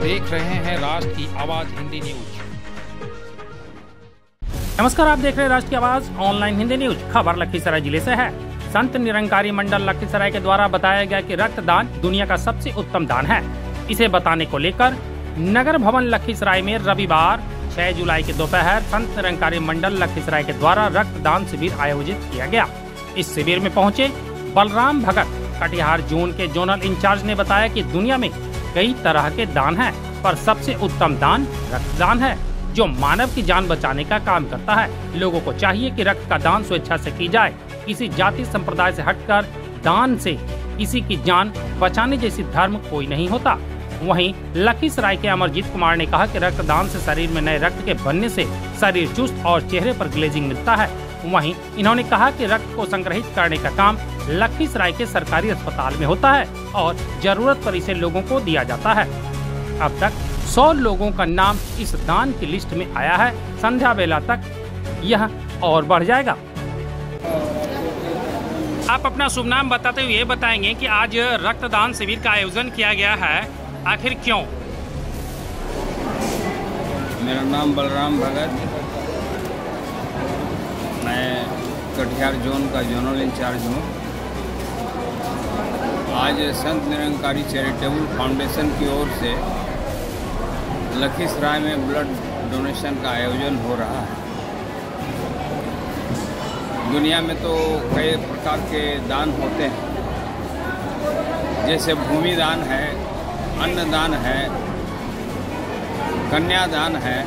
देख रहे हैं राष्ट्र की आवाज हिंदी न्यूज। नमस्कार, आप देख रहे हैं राष्ट्र की आवाज ऑनलाइन हिंदी न्यूज। खबर लखीसराय जिले से है। संत निरंकारी मंडल लखीसराय के द्वारा बताया गया कि रक्तदान दुनिया का सबसे उत्तम दान है। इसे बताने को लेकर नगर भवन लखीसराय में रविवार 6 जुलाई के दोपहर संत निरंकारी मंडल लखीसराय के द्वारा रक्तदान शिविर आयोजित किया गया। इस शिविर में पहुंचे बलराम भगत कटिहार जोन के जोनल इंचार्ज ने बताया कि दुनिया में कई तरह के दान हैं, पर सबसे उत्तम दान रक्तदान है, जो मानव की जान बचाने का काम करता है। लोगों को चाहिए कि रक्त का दान स्वेच्छा से की जाए। किसी जाति संप्रदाय से हटकर दान से किसी की जान बचाने जैसी धर्म कोई नहीं होता। वहीं लखीसराय के अमरजीत कुमार ने कहा कि रक्तदान से शरीर में नए रक्त के बनने से शरीर चुस्त और चेहरे पर ग्लेजिंग मिलता है। वहीं इन्होंने कहा कि रक्त को संग्रहित करने का काम लखीसराय के सरकारी अस्पताल में होता है और जरूरत पर इसे लोगों को दिया जाता है। अब तक 100 लोगों का नाम इस दान की लिस्ट में आया है। संध्या बेला तक यह और बढ़ जाएगा। आप अपना शुभ नाम बताते हुए ये बताएंगे कि आज रक्तदान शिविर का आयोजन किया गया है, आखिर क्यों? मेरा नाम बलराम भगत, मैं कटिहार जोन का जोनल इंचार्ज हूँ। आज संत निरंकारी चैरिटेबल फाउंडेशन की ओर से लखीसराय में ब्लड डोनेशन का आयोजन हो रहा है। दुनिया में तो कई प्रकार के दान होते हैं, जैसे भूमि दान है, अन्नदान है, कन्यादान है,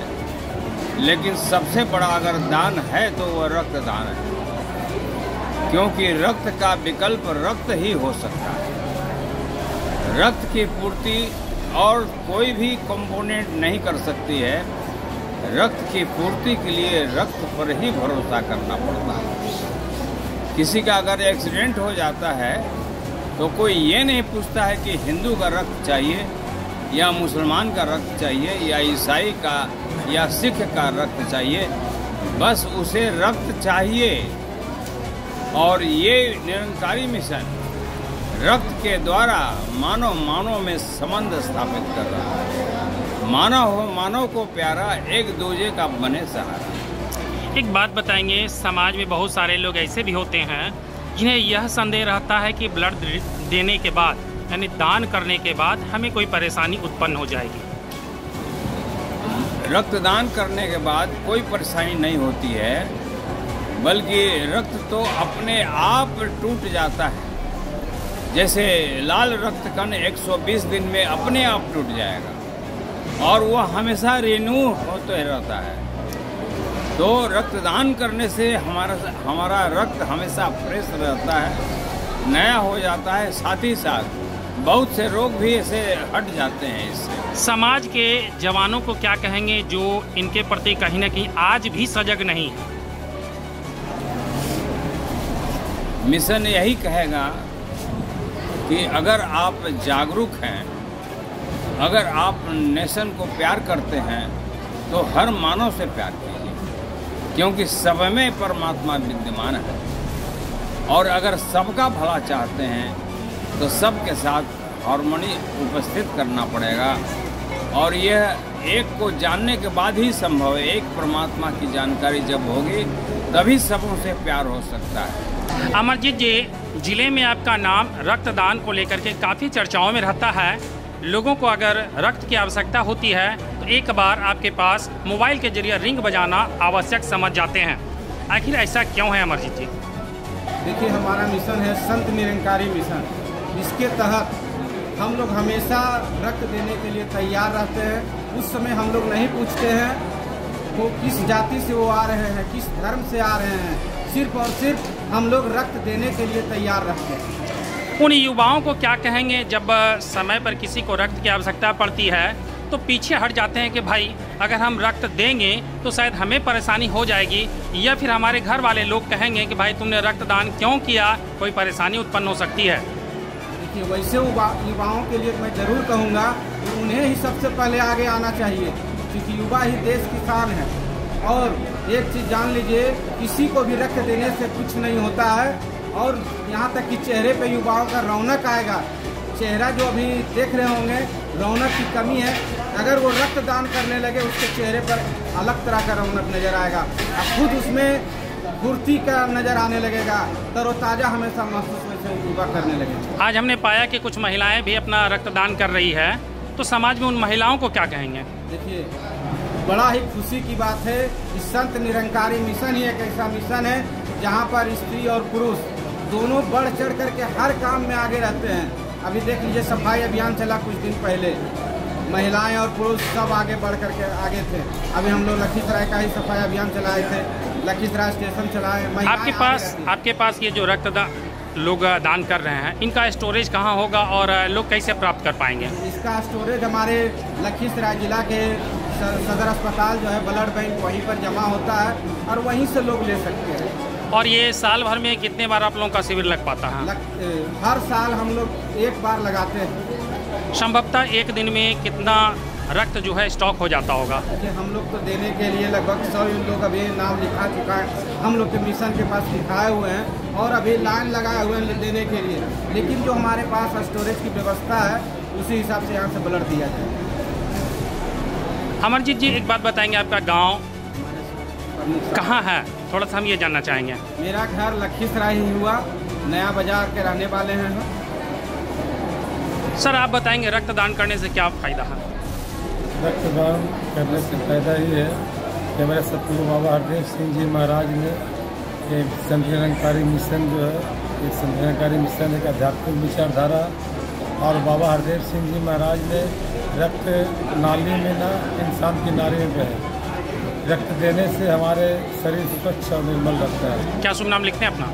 लेकिन सबसे बड़ा अगर दान है तो वह रक्तदान है, क्योंकि रक्त का विकल्प रक्त ही हो सकता है। रक्त की पूर्ति और कोई भी कंपोनेंट नहीं कर सकती है। रक्त की पूर्ति के लिए रक्त पर ही भरोसा करना पड़ता है। किसी का अगर एक्सीडेंट हो जाता है तो कोई ये नहीं पूछता है कि हिंदू का रक्त चाहिए या मुसलमान का रक्त चाहिए या ईसाई का या सिख का रक्त चाहिए, बस उसे रक्त चाहिए। और ये निरंकारी मिशन रक्त के द्वारा मानव में संबंध स्थापित कर रहा है। मानव को प्यारा, एक दूजे का बने सहारा। एक बात बताएंगे, समाज में बहुत सारे लोग ऐसे भी होते हैं जिन्हें यह संदेह रहता है कि ब्लड देने के बाद यानी दान करने के बाद हमें कोई परेशानी उत्पन्न हो जाएगी। रक्तदान करने के बाद कोई परेशानी नहीं होती है, बल्कि रक्त तो अपने आप टूट जाता है। जैसे लाल रक्त कण 120 दिन में अपने आप टूट जाएगा और वह हमेशा रिन्यू होते रहता है। तो रक्तदान करने से हमारा रक्त हमेशा फ्रेश रहता है, नया हो जाता है। साथ ही साथ बहुत से रोग भी ऐसे हट जाते हैं इससे। समाज के जवानों को क्या कहेंगे जो इनके प्रति कहीं न कहीं आज भी सजग नहीं है? मिशन यही कहेगा कि अगर आप जागरूक हैं, अगर आप नेशन को प्यार करते हैं तो हर मानव से प्यार कीजिए, क्योंकि सब में परमात्मा विद्यमान है। और अगर सबका भला चाहते हैं तो सबके साथ हार्मनी उपस्थित करना पड़ेगा। और यह एक को जानने के बाद ही संभव है। एक परमात्मा की जानकारी जब होगी तभी सबों से प्यार हो सकता है। अमरजीत जी, जिले में आपका नाम रक्तदान को लेकर के काफ़ी चर्चाओं में रहता है। लोगों को अगर रक्त की आवश्यकता होती है तो एक बार आपके पास मोबाइल के जरिए रिंग बजाना आवश्यक समझ जाते हैं। आखिर ऐसा क्यों है अमरजीत जी? देखिए, हमारा मिशन है संत निरंकारी मिशन। इसके तहत हम लोग हमेशा रक्त देने के लिए तैयार रहते हैं। उस समय हम लोग नहीं पूछते हैं वो किस जाति से वो आ रहे हैं, किस धर्म से आ रहे हैं। सिर्फ और सिर्फ हम लोग रक्त देने के लिए तैयार रहते हैं। उन युवाओं को क्या कहेंगे जब समय पर किसी को रक्त की आवश्यकता पड़ती है तो पीछे हट जाते हैं कि भाई अगर हम रक्त देंगे तो शायद हमें परेशानी हो जाएगी, या फिर हमारे घर वाले लोग कहेंगे कि भाई तुमने रक्तदान क्यों किया, कोई परेशानी उत्पन्न हो सकती है। देखिए, वैसे युवाओं के लिए मैं ज़रूर कहूँगा कि उन्हें ही सबसे पहले आगे आना चाहिए, क्योंकि युवा ही देश की शान है। और एक चीज़ जान लीजिए, किसी को भी रक्त देने से कुछ नहीं होता है। और यहाँ तक कि चेहरे पे युवाओं का रौनक आएगा चेहरा जो अभी देख रहे होंगे रौनक की कमी है। अगर वो रक्तदान करने लगे उसके चेहरे पर अलग तरह का रौनक नज़र आएगा, अब खुद उसमें फुर्ती का नज़र आने लगेगा, तरोताज़ा हमेशा महसूस वैसे युवा करने लगेगा। आज हमने पाया कि कुछ महिलाएं भी अपना रक्तदान कर रही है, तो समाज में उन महिलाओं को क्या कहेंगे? देखिए, बड़ा ही खुशी की बात है कि संत निरंकारी मिशन ही एक ऐसा मिशन है जहाँ पर स्त्री और पुरुष दोनों बढ़ चढ़ करके हर काम में आगे रहते हैं। अभी देख लीजिए, सफाई अभियान चला कुछ दिन पहले, महिलाएं और पुरुष सब आगे बढ़ करके आगे थे। अभी हम लोग लखीसराय का ही सफाई अभियान चलाए थे, लखीसराय स्टेशन चलाए। आपके पास ये जो रक्तदान लोग दान कर रहे हैं, इनका स्टोरेज कहाँ होगा और लोग कैसे प्राप्त कर पाएंगे? इसका स्टोरेज हमारे लखीसराय जिला के सदर अस्पताल जो है ब्लड बैंक, वहीं पर जमा होता है और वहीं से लोग ले सकते हैं। और ये साल भर में कितने बार आप लोगों का शिविर लग पाता है? हर साल हम लोग एक बार लगाते हैं। संभवतः एक दिन में कितना रक्त जो है स्टॉक हो जाता होगा? हम लोग तो देने के लिए लगभग 100 लोग अभी नाम लिखा चुका है, हम लोग के मिशन के पास लिखाए हुए हैं और अभी लाइन लगाए हुए हैं देने के लिए। लेकिन जो हमारे पास स्टोरेज की व्यवस्था है उसी हिसाब से यहाँ से ब्लड दिया जाए। अमरजीत जी, एक बात बताएंगे, आपका गांव कहाँ है? थोड़ा सा हम ये जानना चाहेंगे। मेरा घर लखीसराय ही हुआ, नया बाजार के रहने वाले हैं। सर, आप बताएंगे रक्तदान करने से क्या फ़ायदा है? रक्तदान करने से फ़ायदा ही है कि हमारे सतगुरु बाबा हरदेव सिंह जी महाराज ने एक संत निरंकारी मिशन जो है, एक संत निरंकारी मिशन एक आध्यात्मिक विचारधारा, और बाबा हरदेव सिंह जी महाराज ने रक्त नाली में ना इंसान की नाली में बहे। रक्त देने से हमारे शरीर स्वच्छ और निर्मल रहता है। क्या शुभ नाम लिखते हैं अपना?